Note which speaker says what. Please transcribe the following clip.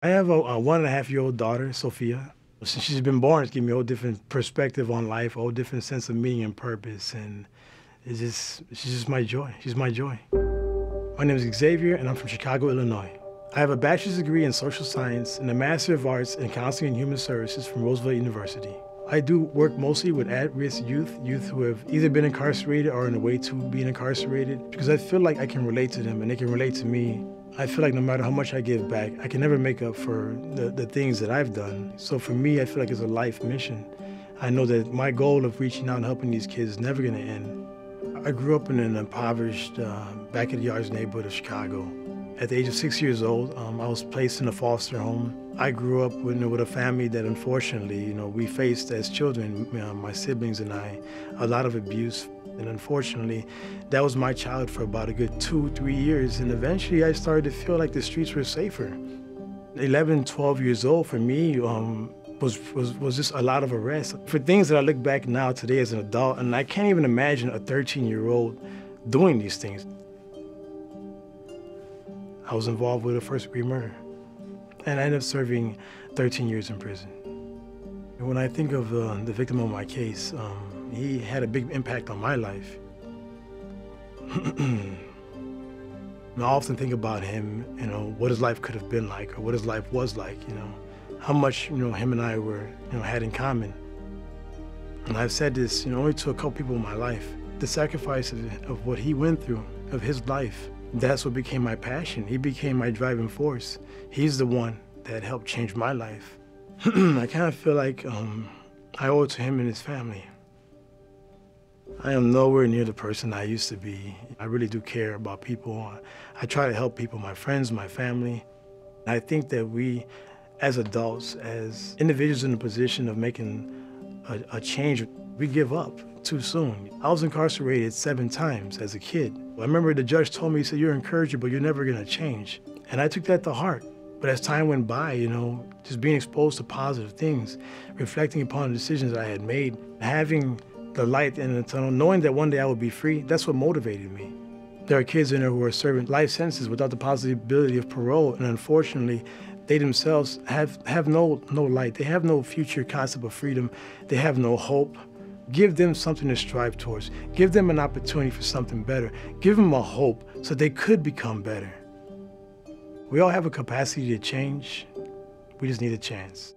Speaker 1: I have a 1.5-year-old daughter, Sophia. Since she's been born, it's given me a whole different perspective on life, a whole different sense of meaning and purpose, and she's just my joy. She's my joy. My name is Xavier, and I'm from Chicago, Illinois. I have a bachelor's degree in social science and a master of arts in counseling and human services from Roosevelt University. I do work mostly with at-risk youth who have either been incarcerated or on the way to being incarcerated, because I feel like I can relate to them and they can relate to me. I feel like no matter how much I give back, I can never make up for the things that I've done. So for me, I feel like it's a life mission. I know that my goal of reaching out and helping these kids is never gonna end. I grew up in an impoverished, back-of-the-yards neighborhood of Chicago. At the age of 6 years old, I was placed in a foster home. I grew up with a family that unfortunately, we faced as children, my siblings and I, a lot of abuse. And unfortunately, that was my childhood for about a good 2-3 years. And eventually I started to feel like the streets were safer. 11, 12 years old for me was just a lot of arrest. For things that I look back now today as an adult, and I can't even imagine a 13-year-old doing these things. I was involved with a first-degree murder, and I ended up serving 13 years in prison. And when I think of the victim of my case, he had a big impact on my life. I often think about him, what his life could have been like, or what his life was like, how much, him and I were, had in common. And I've said this, only to a couple people in my life. The sacrifice of what he went through, of his life, that's what became my passion. He became my driving force. He's the one that helped change my life. I kind of feel like I owe it to him and his family. I am nowhere near the person I used to be. I really do care about people. I try to help people, my friends, my family. I think that we, as adults, as individuals in a position of making a change, we give up too soon. I was incarcerated 7 times as a kid. I remember the judge told me, he said, "You're incorrigible, you're never gonna change." And I took that to heart. But as time went by, just being exposed to positive things, reflecting upon the decisions that I had made, having the light at the end of the tunnel, knowing that one day I would be free, that's what motivated me. There are kids in there who are serving life sentences without the possibility of parole, and unfortunately, they themselves have no light. They have no future concept of freedom. They have no hope. Give them something to strive towards. Give them an opportunity for something better. Give them a hope so they could become better. We all have a capacity to change. We just need a chance.